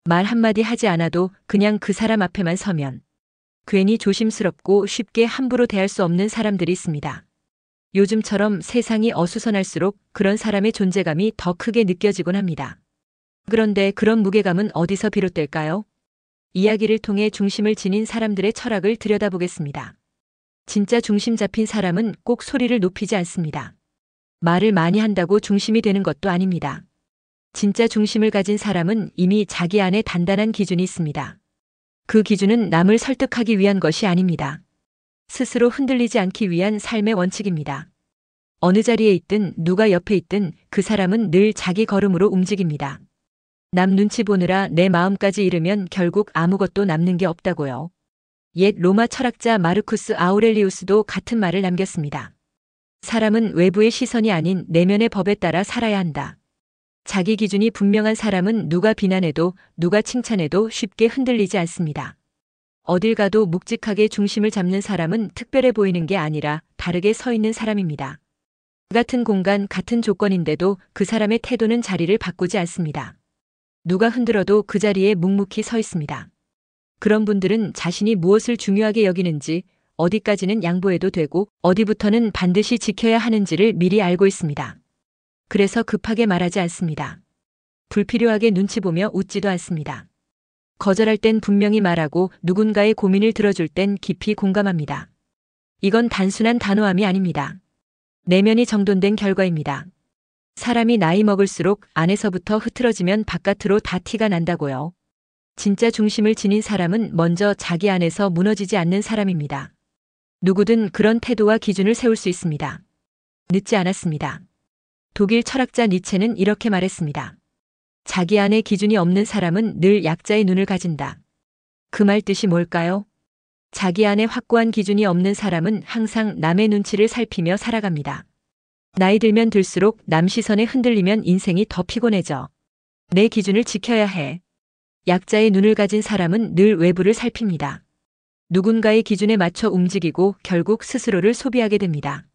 말 한마디 하지 않아도 그냥 그 사람 앞에만 서면 괜히 조심스럽고 쉽게 함부로 대할 수 없는 사람들이 있습니다. 요즘처럼 세상이 어수선할수록 그런 사람의 존재감이 더 크게 느껴지곤 합니다. 그런데 그런 무게감은 어디서 비롯될까요? 이야기를 통해 중심을 지닌 사람들의 철학을 들여다보겠습니다. 진짜 중심 잡힌 사람은 꼭 소리를 높이지 않습니다. 말을 많이 한다고 중심이 되는 것도 아닙니다. 진짜 중심을 가진 사람은 이미 자기 안에 단단한 기준이 있습니다. 그 기준은 남을 설득하기 위한 것이 아닙니다. 스스로 흔들리지 않기 위한 삶의 원칙입니다. 어느 자리에 있든 누가 옆에 있든 그 사람은 늘 자기 걸음으로 움직입니다. 남 눈치 보느라 내 마음까지 잃으면 결국 아무것도 남는 게 없다고요. 옛 로마 철학자 마르쿠스 아우렐리우스도 같은 말을 남겼습니다. 사람은 외부의 시선이 아닌 내면의 법에 따라 살아야 한다. 자기 기준이 분명한 사람은 누가 비난해도 누가 칭찬해도 쉽게 흔들리지 않습니다. 어딜 가도 묵직하게 중심을 잡는 사람은 특별해 보이는 게 아니라 다르게 서 있는 사람입니다. 같은 공간, 같은 조건인데도 그 사람의 태도는 자리를 바꾸지 않습니다. 누가 흔들어도 그 자리에 묵묵히 서 있습니다. 그런 분들은 자신이 무엇을 중요하게 여기는지, 어디까지는 양보해도 되고 어디부터는 반드시 지켜야 하는지를 미리 알고 있습니다. 그래서 급하게 말하지 않습니다. 불필요하게 눈치 보며 웃지도 않습니다. 거절할 땐 분명히 말하고 누군가의 고민을 들어줄 땐 깊이 공감합니다. 이건 단순한 단호함이 아닙니다. 내면이 정돈된 결과입니다. 사람이 나이 먹을수록 안에서부터 흐트러지면 바깥으로 다 티가 난다고요. 진짜 중심을 지닌 사람은 먼저 자기 안에서 무너지지 않는 사람입니다. 누구든 그런 태도와 기준을 세울 수 있습니다. 늦지 않았습니다. 독일 철학자 니체는 이렇게 말했습니다. 자기 안에 기준이 없는 사람은 늘 약자의 눈을 가진다. 그 말 뜻이 뭘까요? 자기 안에 확고한 기준이 없는 사람은 항상 남의 눈치를 살피며 살아갑니다. 나이 들면 들수록 남 시선에 흔들리면 인생이 더 피곤해져. 내 기준을 지켜야 해. 약자의 눈을 가진 사람은 늘 외부를 살핍니다. 누군가의 기준에 맞춰 움직이고 결국 스스로를 소비하게 됩니다.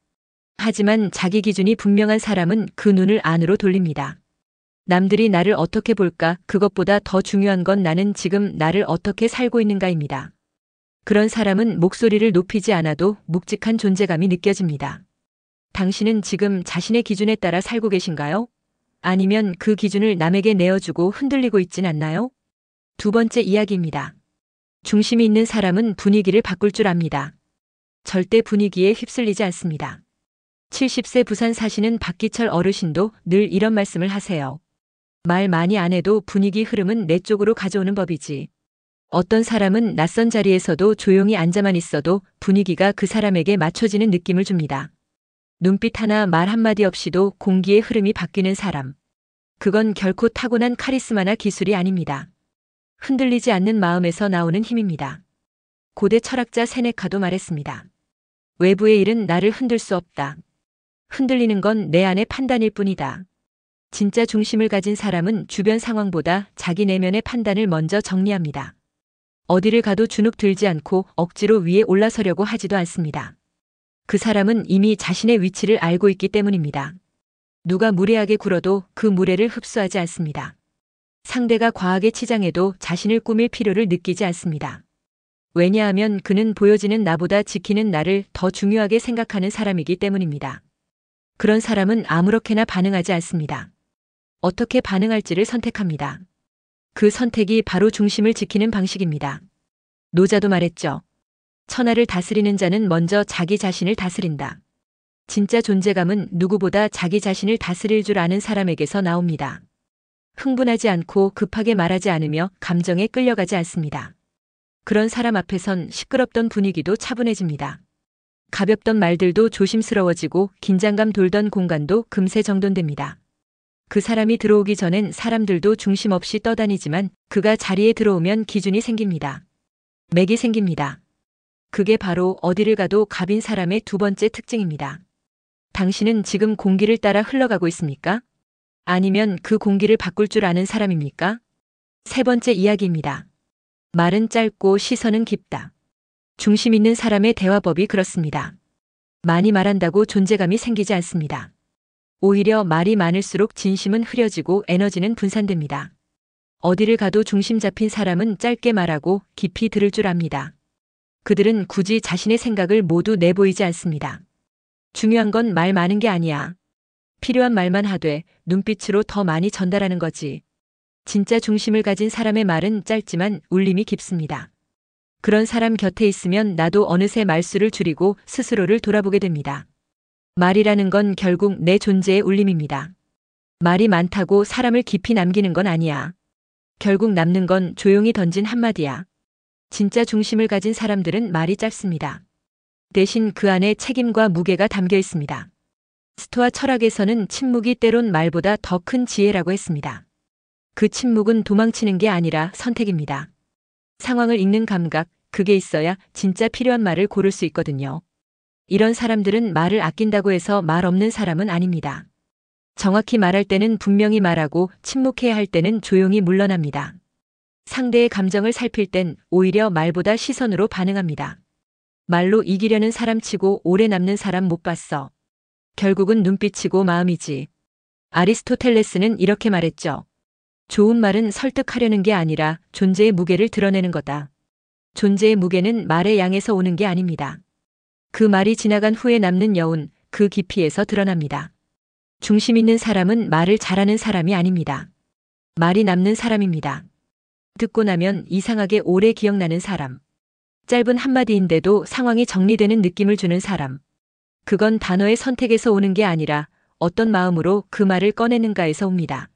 하지만 자기 기준이 분명한 사람은 그 눈을 안으로 돌립니다. 남들이 나를 어떻게 볼까? 그것보다 더 중요한 건 나는 지금 나를 어떻게 살고 있는가입니다. 그런 사람은 목소리를 높이지 않아도 묵직한 존재감이 느껴집니다. 당신은 지금 자신의 기준에 따라 살고 계신가요? 아니면 그 기준을 남에게 내어주고 흔들리고 있진 않나요? 두 번째 이야기입니다. 중심이 있는 사람은 분위기를 바꿀 줄 압니다. 절대 분위기에 휩쓸리지 않습니다. 70세 부산 사시는 박기철 어르신도 늘 이런 말씀을 하세요. 말 많이 안 해도 분위기 흐름은 내 쪽으로 가져오는 법이지. 어떤 사람은 낯선 자리에서도 조용히 앉아만 있어도 분위기가 그 사람에게 맞춰지는 느낌을 줍니다. 눈빛 하나 말 한마디 없이도 공기의 흐름이 바뀌는 사람. 그건 결코 타고난 카리스마나 기술이 아닙니다. 흔들리지 않는 마음에서 나오는 힘입니다. 고대 철학자 세네카도 말했습니다. 외부의 일은 나를 흔들 수 없다. 흔들리는 건 내 안의 판단일 뿐이다. 진짜 중심을 가진 사람은 주변 상황보다 자기 내면의 판단을 먼저 정리합니다. 어디를 가도 주눅 들지 않고 억지로 위에 올라서려고 하지도 않습니다. 그 사람은 이미 자신의 위치를 알고 있기 때문입니다. 누가 무례하게 굴어도 그 무례를 흡수하지 않습니다. 상대가 과하게 치장해도 자신을 꾸밀 필요를 느끼지 않습니다. 왜냐하면 그는 보여지는 나보다 지키는 나를 더 중요하게 생각하는 사람이기 때문입니다. 그런 사람은 아무렇게나 반응하지 않습니다. 어떻게 반응할지를 선택합니다. 그 선택이 바로 중심을 지키는 방식입니다. 노자도 말했죠. 천하를 다스리는 자는 먼저 자기 자신을 다스린다. 진짜 존재감은 누구보다 자기 자신을 다스릴 줄 아는 사람에게서 나옵니다. 흥분하지 않고 급하게 말하지 않으며 감정에 끌려가지 않습니다. 그런 사람 앞에선 시끄럽던 분위기도 차분해집니다. 가볍던 말들도 조심스러워지고 긴장감 돌던 공간도 금세 정돈됩니다. 그 사람이 들어오기 전엔 사람들도 중심 없이 떠다니지만 그가 자리에 들어오면 기준이 생깁니다. 맥이 생깁니다. 그게 바로 어디를 가도 갑인 사람의 두 번째 특징입니다. 당신은 지금 공기를 따라 흘러가고 있습니까? 아니면 그 공기를 바꿀 줄 아는 사람입니까? 세 번째 이야기입니다. 말은 짧고 시선은 깊다. 중심 있는 사람의 대화법이 그렇습니다. 많이 말한다고 존재감이 생기지 않습니다. 오히려 말이 많을수록 진심은 흐려지고 에너지는 분산됩니다. 어디를 가도 중심 잡힌 사람은 짧게 말하고 깊이 들을 줄 압니다. 그들은 굳이 자신의 생각을 모두 내보이지 않습니다. 중요한 건 말 많은 게 아니야. 필요한 말만 하되 눈빛으로 더 많이 전달하는 거지. 진짜 중심을 가진 사람의 말은 짧지만 울림이 깊습니다. 그런 사람 곁에 있으면 나도 어느새 말수를 줄이고 스스로를 돌아보게 됩니다. 말이라는 건 결국 내 존재의 울림입니다. 말이 많다고 사람을 깊이 남기는 건 아니야. 결국 남는 건 조용히 던진 한마디야. 진짜 중심을 가진 사람들은 말이 짧습니다. 대신 그 안에 책임과 무게가 담겨 있습니다. 스토아 철학에서는 침묵이 때론 말보다 더 큰 지혜라고 했습니다. 그 침묵은 도망치는 게 아니라 선택입니다. 상황을 읽는 감각, 그게 있어야 진짜 필요한 말을 고를 수 있거든요. 이런 사람들은 말을 아낀다고 해서 말 없는 사람은 아닙니다. 정확히 말할 때는 분명히 말하고 침묵해야 할 때는 조용히 물러납니다. 상대의 감정을 살필 땐 오히려 말보다 시선으로 반응합니다. 말로 이기려는 사람치고 오래 남는 사람 못 봤어. 결국은 눈빛이고 마음이지. 아리스토텔레스는 이렇게 말했죠. 좋은 말은 설득하려는 게 아니라 존재의 무게를 드러내는 거다. 존재의 무게는 말의 양에서 오는 게 아닙니다. 그 말이 지나간 후에 남는 여운, 그 깊이에서 드러납니다. 중심 있는 사람은 말을 잘하는 사람이 아닙니다. 말이 남는 사람입니다. 듣고 나면 이상하게 오래 기억나는 사람. 짧은 한마디인데도 상황이 정리되는 느낌을 주는 사람. 그건 단어의 선택에서 오는 게 아니라 어떤 마음으로 그 말을 꺼내는가에서 옵니다.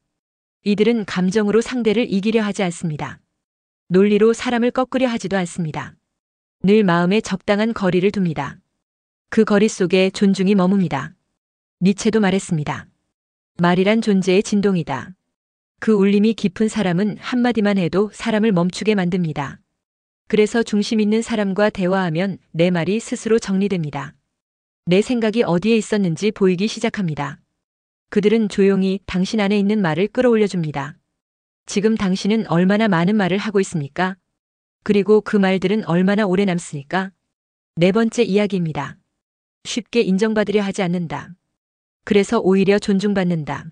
이들은 감정으로 상대를 이기려 하지 않습니다. 논리로 사람을 꺾으려 하지도 않습니다. 늘 마음에 적당한 거리를 둡니다. 그 거리 속에 존중이 머뭅니다. 니체도 말했습니다. 말이란 존재의 진동이다. 그 울림이 깊은 사람은 한마디만 해도 사람을 멈추게 만듭니다. 그래서 중심 있는 사람과 대화하면 내 말이 스스로 정리됩니다. 내 생각이 어디에 있었는지 보이기 시작합니다. 그들은 조용히 당신 안에 있는 말을 끌어올려줍니다. 지금 당신은 얼마나 많은 말을 하고 있습니까? 그리고 그 말들은 얼마나 오래 남습니까? 네 번째 이야기입니다. 쉽게 인정받으려 하지 않는다. 그래서 오히려 존중받는다.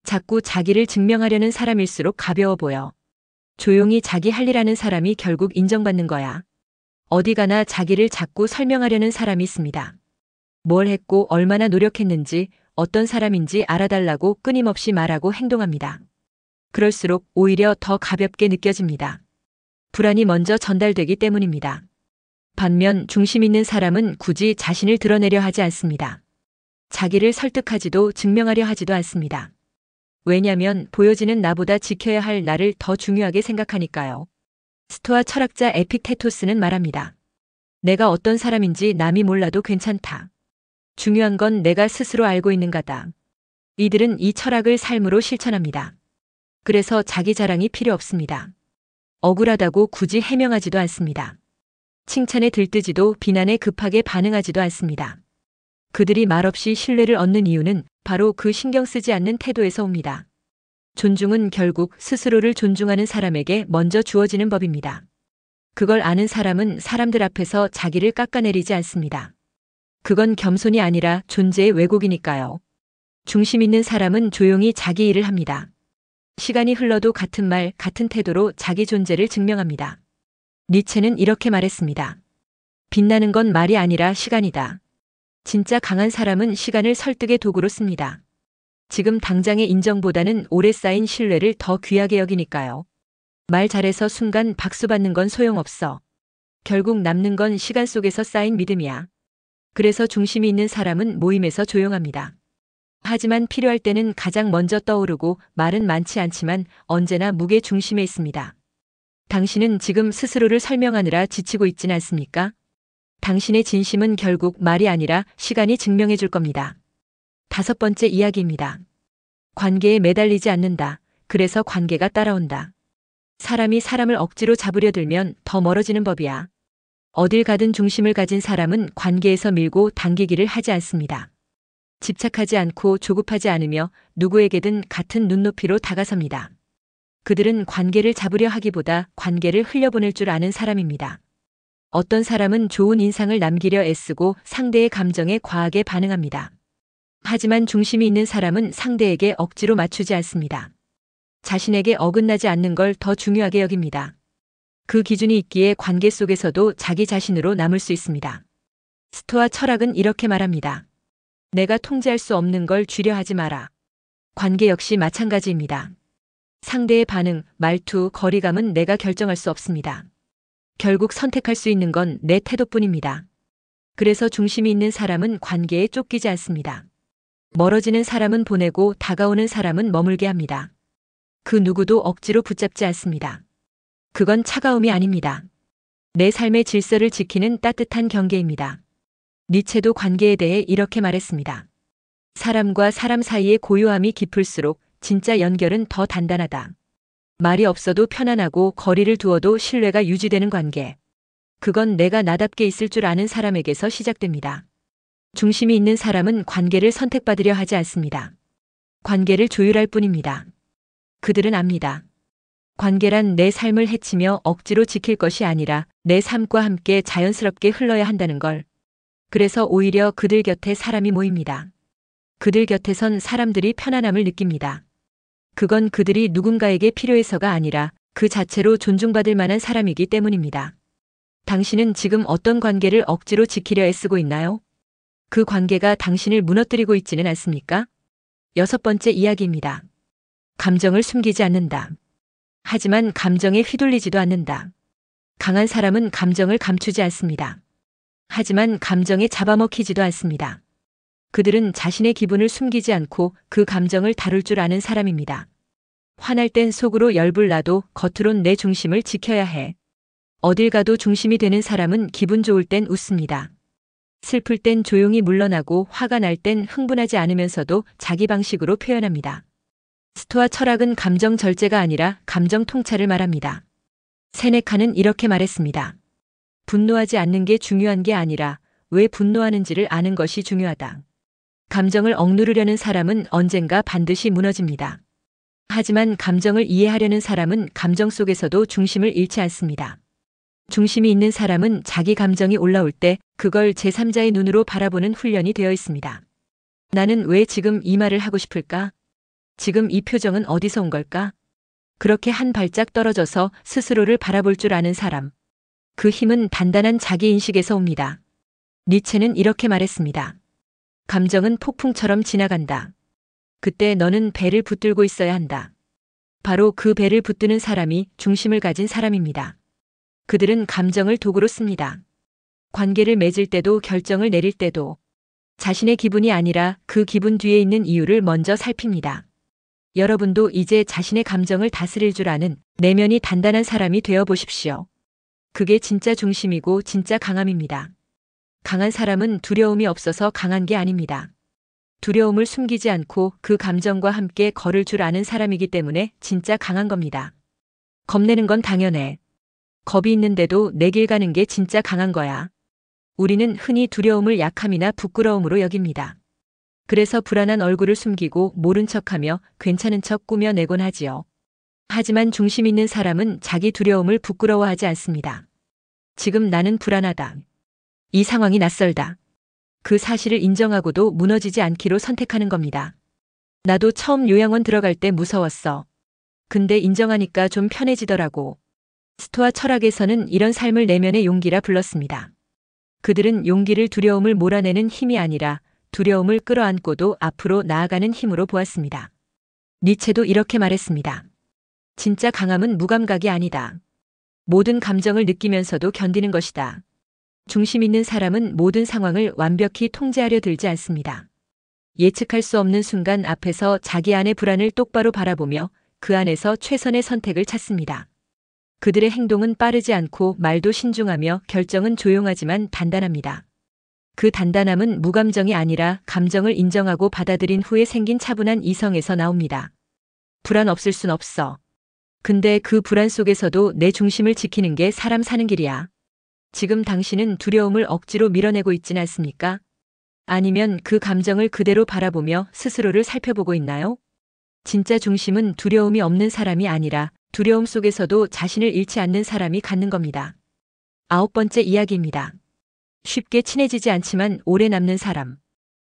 자꾸 자기를 증명하려는 사람일수록 가벼워 보여. 조용히 자기 할 일 하는 사람이 결국 인정받는 거야. 어디 가나 자기를 자꾸 설명하려는 사람이 있습니다. 뭘 했고 얼마나 노력했는지, 어떤 사람인지 알아달라고 끊임없이 말하고 행동합니다. 그럴수록 오히려 더 가볍게 느껴집니다. 불안이 먼저 전달되기 때문입니다. 반면 중심 있는 사람은 굳이 자신을 드러내려 하지 않습니다. 자기를 설득하지도 증명하려 하지도 않습니다. 왜냐면 보여지는 나보다 지켜야 할 나를 더 중요하게 생각하니까요. 스토아 철학자 에픽테토스는 말합니다. 내가 어떤 사람인지 남이 몰라도 괜찮다. 중요한 건 내가 스스로 알고 있는가다. 이들은 이 철학을 삶으로 실천합니다. 그래서 자기 자랑이 필요 없습니다. 억울하다고 굳이 해명하지도 않습니다. 칭찬에 들뜨지도 비난에 급하게 반응하지도 않습니다. 그들이 말없이 신뢰를 얻는 이유는 바로 그 신경 쓰지 않는 태도에서 옵니다. 존중은 결국 스스로를 존중하는 사람에게 먼저 주어지는 법입니다. 그걸 아는 사람은 사람들 앞에서 자기를 깎아내리지 않습니다. 그건 겸손이 아니라 존재의 왜곡이니까요. 중심 있는 사람은 조용히 자기 일을 합니다. 시간이 흘러도 같은 말, 같은 태도로 자기 존재를 증명합니다. 니체는 이렇게 말했습니다. 빛나는 건 말이 아니라 시간이다. 진짜 강한 사람은 시간을 설득의 도구로 씁니다. 지금 당장의 인정보다는 오래 쌓인 신뢰를 더 귀하게 여기니까요. 말 잘해서 순간 박수 받는 건 소용없어. 결국 남는 건 시간 속에서 쌓인 믿음이야. 그래서 중심이 있는 사람은 모임에서 조용합니다. 하지만 필요할 때는 가장 먼저 떠오르고 말은 많지 않지만 언제나 무게 중심에 있습니다. 당신은 지금 스스로를 설명하느라 지치고 있진 않습니까? 당신의 진심은 결국 말이 아니라 시간이 증명해 줄 겁니다. 다섯 번째 이야기입니다. 관계에 매달리지 않는다. 그래서 관계가 따라온다. 사람이 사람을 억지로 잡으려 들면 더 멀어지는 법이야. 어딜 가든 중심을 가진 사람은 관계에서 밀고 당기기를 하지 않습니다. 집착하지 않고 조급하지 않으며 누구에게든 같은 눈높이로 다가섭니다. 그들은 관계를 잡으려 하기보다 관계를 흘려보낼 줄 아는 사람입니다. 어떤 사람은 좋은 인상을 남기려 애쓰고 상대의 감정에 과하게 반응합니다. 하지만 중심이 있는 사람은 상대에게 억지로 맞추지 않습니다. 자신에게 어긋나지 않는 걸 더 중요하게 여깁니다. 그 기준이 있기에 관계 속에서도 자기 자신으로 남을 수 있습니다. 스토아 철학은 이렇게 말합니다. 내가 통제할 수 없는 걸 쥐려 하지 마라. 관계 역시 마찬가지입니다. 상대의 반응, 말투, 거리감은 내가 결정할 수 없습니다. 결국 선택할 수 있는 건 내 태도뿐입니다. 그래서 중심이 있는 사람은 관계에 쫓기지 않습니다. 멀어지는 사람은 보내고 다가오는 사람은 머물게 합니다. 그 누구도 억지로 붙잡지 않습니다. 그건 차가움이 아닙니다. 내 삶의 질서를 지키는 따뜻한 경계입니다. 니체도 관계에 대해 이렇게 말했습니다. 사람과 사람 사이의 고요함이 깊을수록 진짜 연결은 더 단단하다. 말이 없어도 편안하고 거리를 두어도 신뢰가 유지되는 관계. 그건 내가 나답게 있을 줄 아는 사람에게서 시작됩니다. 중심이 있는 사람은 관계를 선택받으려 하지 않습니다. 관계를 조율할 뿐입니다. 그들은 압니다. 관계란 내 삶을 해치며 억지로 지킬 것이 아니라 내 삶과 함께 자연스럽게 흘러야 한다는 걸. 그래서 오히려 그들 곁에 사람이 모입니다. 그들 곁에선 사람들이 편안함을 느낍니다. 그건 그들이 누군가에게 필요해서가 아니라 그 자체로 존중받을 만한 사람이기 때문입니다. 당신은 지금 어떤 관계를 억지로 지키려 애쓰고 있나요? 그 관계가 당신을 무너뜨리고 있지는 않습니까? 6번째 이야기입니다. 감정을 숨기지 않는다. 하지만 감정에 휘둘리지도 않는다. 강한 사람은 감정을 감추지 않습니다. 하지만 감정에 잡아먹히지도 않습니다. 그들은 자신의 기분을 숨기지 않고 그 감정을 다룰 줄 아는 사람입니다. 화날 땐 속으로 열불 나도 겉으론 내 중심을 지켜야 해. 어딜 가도 중심이 되는 사람은 기분 좋을 땐 웃습니다. 슬플 땐 조용히 물러나고 화가 날 땐 흥분하지 않으면서도 자기 방식으로 표현합니다. 스토아 철학은 감정 절제가 아니라 감정 통찰을 말합니다. 세네카는 이렇게 말했습니다. 분노하지 않는 게 중요한 게 아니라 왜 분노하는지를 아는 것이 중요하다. 감정을 억누르려는 사람은 언젠가 반드시 무너집니다. 하지만 감정을 이해하려는 사람은 감정 속에서도 중심을 잃지 않습니다. 중심이 있는 사람은 자기 감정이 올라올 때 그걸 제3자의 눈으로 바라보는 훈련이 되어 있습니다. 나는 왜 지금 이 말을 하고 싶을까? 지금 이 표정은 어디서 온 걸까? 그렇게 한 발짝 떨어져서 스스로를 바라볼 줄 아는 사람. 그 힘은 단단한 자기인식에서 옵니다. 니체는 이렇게 말했습니다. 감정은 폭풍처럼 지나간다. 그때 너는 배를 붙들고 있어야 한다. 바로 그 배를 붙드는 사람이 중심을 가진 사람입니다. 그들은 감정을 도구로 씁니다. 관계를 맺을 때도 결정을 내릴 때도 자신의 기분이 아니라 그 기분 뒤에 있는 이유를 먼저 살핍니다. 여러분도 이제 자신의 감정을 다스릴 줄 아는 내면이 단단한 사람이 되어 보십시오. 그게 진짜 중심이고 진짜 강함입니다. 강한 사람은 두려움이 없어서 강한 게 아닙니다. 두려움을 숨기지 않고 그 감정과 함께 걸을 줄 아는 사람이기 때문에 진짜 강한 겁니다. 겁내는 건 당연해. 겁이 있는데도 내 길 가는 게 진짜 강한 거야. 우리는 흔히 두려움을 약함이나 부끄러움으로 여깁니다. 그래서 불안한 얼굴을 숨기고 모른 척하며 괜찮은 척 꾸며내곤 하지요. 하지만 중심 있는 사람은 자기 두려움을 부끄러워하지 않습니다. 지금 나는 불안하다. 이 상황이 낯설다. 그 사실을 인정하고도 무너지지 않기로 선택하는 겁니다. 나도 처음 요양원 들어갈 때 무서웠어. 근데 인정하니까 좀 편해지더라고. 스토아 철학에서는 이런 삶을 내면의 용기라 불렀습니다. 그들은 용기를 두려움을 몰아내는 힘이 아니라 두려움을 끌어안고도 앞으로 나아가는 힘으로 보았습니다. 니체도 이렇게 말했습니다. 진짜 강함은 무감각이 아니다. 모든 감정을 느끼면서도 견디는 것이다. 중심 있는 사람은 모든 상황을 완벽히 통제하려 들지 않습니다. 예측할 수 없는 순간 앞에서 자기 안의 불안을 똑바로 바라보며 그 안에서 최선의 선택을 찾습니다. 그들의 행동은 빠르지 않고 말도 신중하며 결정은 조용하지만 단단합니다. 그 단단함은 무감정이 아니라 감정을 인정하고 받아들인 후에 생긴 차분한 이성에서 나옵니다. 불안 없을 순 없어. 근데 그 불안 속에서도 내 중심을 지키는 게 사람 사는 길이야. 지금 당신은 두려움을 억지로 밀어내고 있진 않습니까? 아니면 그 감정을 그대로 바라보며 스스로를 살펴보고 있나요? 진짜 중심은 두려움이 없는 사람이 아니라 두려움 속에서도 자신을 잃지 않는 사람이 갖는 겁니다. 9번째 이야기입니다. 쉽게 친해지지 않지만 오래 남는 사람.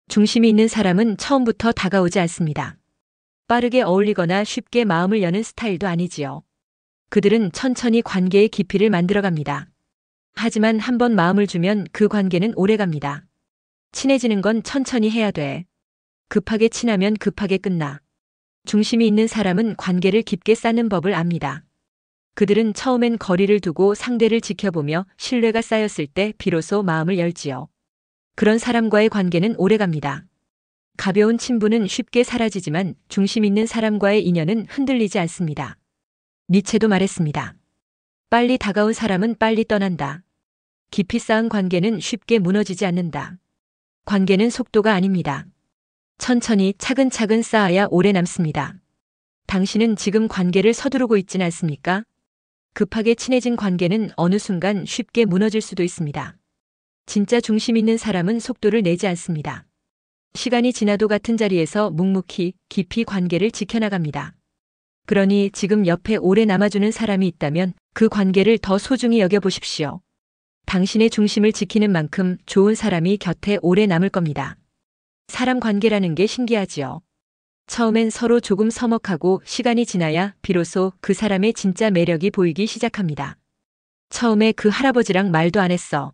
중심이 있는 사람은 처음부터 다가오지 않습니다. 빠르게 어울리거나 쉽게 마음을 여는 스타일도 아니지요. 그들은 천천히 관계의 깊이를 만들어갑니다. 하지만 한번 마음을 주면 그 관계는 오래갑니다. 친해지는 건 천천히 해야 돼. 급하게 친하면 급하게 끝나. 중심이 있는 사람은 관계를 깊게 쌓는 법을 압니다. 그들은 처음엔 거리를 두고 상대를 지켜보며 신뢰가 쌓였을 때 비로소 마음을 열지요. 그런 사람과의 관계는 오래갑니다. 가벼운 친분은 쉽게 사라지지만 중심 있는 사람과의 인연은 흔들리지 않습니다. 니체도 말했습니다. 빨리 다가온 사람은 빨리 떠난다. 깊이 쌓은 관계는 쉽게 무너지지 않는다. 관계는 속도가 아닙니다. 천천히 차근차근 쌓아야 오래 남습니다. 당신은 지금 관계를 서두르고 있진 않습니까? 급하게 친해진 관계는 어느 순간 쉽게 무너질 수도 있습니다. 진짜 중심 있는 사람은 속도를 내지 않습니다. 시간이 지나도 같은 자리에서 묵묵히 깊이 관계를 지켜나갑니다. 그러니 지금 옆에 오래 남아주는 사람이 있다면 그 관계를 더 소중히 여겨보십시오. 당신의 중심을 지키는 만큼 좋은 사람이 곁에 오래 남을 겁니다. 사람 관계라는 게 신기하지요. 처음엔 서로 조금 서먹하고 시간이 지나야 비로소 그 사람의 진짜 매력이 보이기 시작합니다. 처음에 그 할아버지랑 말도 안 했어.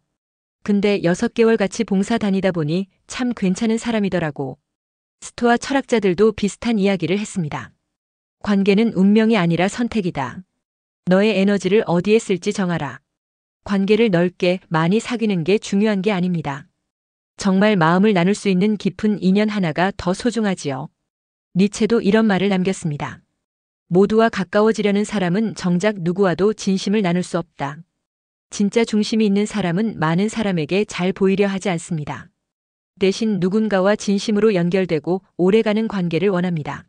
근데 6개월 같이 봉사 다니다 보니 참 괜찮은 사람이더라고. 스토아 철학자들도 비슷한 이야기를 했습니다. 관계는 운명이 아니라 선택이다. 너의 에너지를 어디에 쓸지 정하라. 관계를 넓게 많이 사귀는 게 중요한 게 아닙니다. 정말 마음을 나눌 수 있는 깊은 인연 하나가 더 소중하지요. 니체도 이런 말을 남겼습니다. 모두와 가까워지려는 사람은 정작 누구와도 진심을 나눌 수 없다. 진짜 중심이 있는 사람은 많은 사람에게 잘 보이려 하지 않습니다. 대신 누군가와 진심으로 연결되고 오래가는 관계를 원합니다.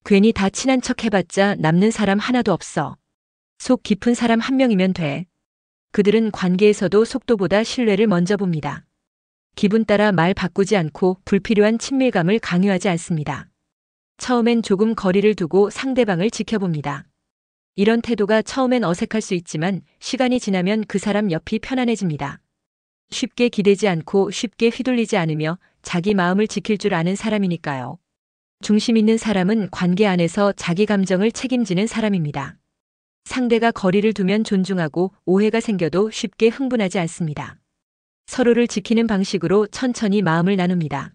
괜히 다 친한 척 해봤자 남는 사람 하나도 없어. 속 깊은 사람 한 명이면 돼. 그들은 관계에서도 속도보다 신뢰를 먼저 봅니다. 기분 따라 말 바꾸지 않고 불필요한 친밀감을 강요하지 않습니다. 처음엔 조금 거리를 두고 상대방을 지켜봅니다. 이런 태도가 처음엔 어색할 수 있지만 시간이 지나면 그 사람 옆이 편안해집니다. 쉽게 기대지 않고 쉽게 휘둘리지 않으며 자기 마음을 지킬 줄 아는 사람이니까요. 중심 있는 사람은 관계 안에서 자기 감정을 책임지는 사람입니다. 상대가 거리를 두면 존중하고 오해가 생겨도 쉽게 흥분하지 않습니다. 서로를 지키는 방식으로 천천히 마음을 나눕니다.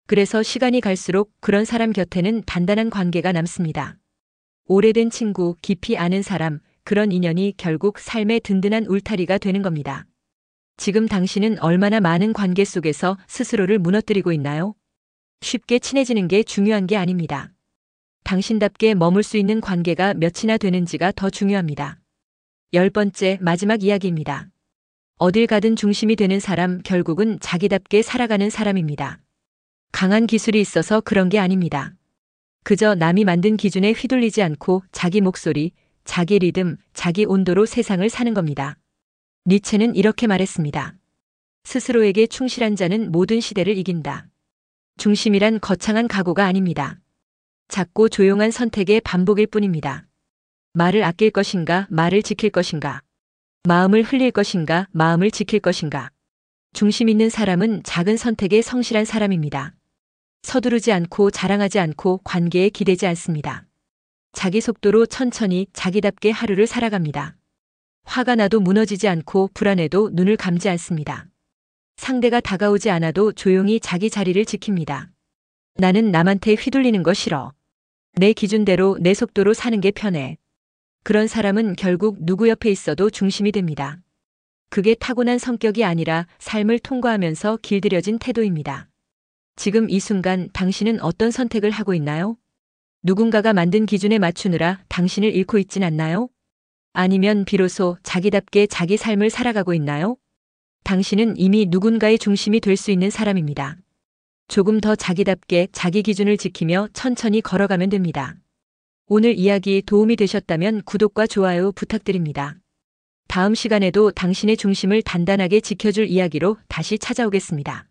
그래서 시간이 갈수록 그런 사람 곁에는 단단한 관계가 남습니다. 오래된 친구, 깊이 아는 사람, 그런 인연이 결국 삶의 든든한 울타리가 되는 겁니다. 지금 당신은 얼마나 많은 관계 속에서 스스로를 무너뜨리고 있나요? 쉽게 친해지는 게 중요한 게 아닙니다. 당신답게 머물 수 있는 관계가 몇이나 되는지가 더 중요합니다. 10번째, 마지막 이야기입니다. 어딜 가든 중심이 되는 사람, 결국은 자기답게 살아가는 사람입니다. 강한 기술이 있어서 그런 게 아닙니다. 그저 남이 만든 기준에 휘둘리지 않고 자기 목소리, 자기 리듬, 자기 온도로 세상을 사는 겁니다. 니체는 이렇게 말했습니다. 스스로에게 충실한 자는 모든 시대를 이긴다. 중심이란 거창한 각오가 아닙니다. 작고 조용한 선택의 반복일 뿐입니다. 말을 아낄 것인가, 말을 지킬 것인가. 마음을 흘릴 것인가, 마음을 지킬 것인가. 중심 있는 사람은 작은 선택에 성실한 사람입니다. 서두르지 않고 자랑하지 않고 관계에 기대지 않습니다. 자기 속도로 천천히 자기답게 하루를 살아갑니다. 화가 나도 무너지지 않고 불안해도 눈을 감지 않습니다. 상대가 다가오지 않아도 조용히 자기 자리를 지킵니다. 나는 남한테 휘둘리는 거 싫어. 내 기준대로 내 속도로 사는 게 편해. 그런 사람은 결국 누구 옆에 있어도 중심이 됩니다. 그게 타고난 성격이 아니라 삶을 통과하면서 길들여진 태도입니다. 지금 이 순간 당신은 어떤 선택을 하고 있나요? 누군가가 만든 기준에 맞추느라 당신을 잃고 있진 않나요? 아니면 비로소 자기답게 자기 삶을 살아가고 있나요? 당신은 이미 누군가의 중심이 될 수 있는 사람입니다. 조금 더 자기답게 자기 기준을 지키며 천천히 걸어가면 됩니다. 오늘 이야기 도움이 되셨다면 구독과 좋아요 부탁드립니다. 다음 시간에도 당신의 중심을 단단하게 지켜줄 이야기로 다시 찾아오겠습니다.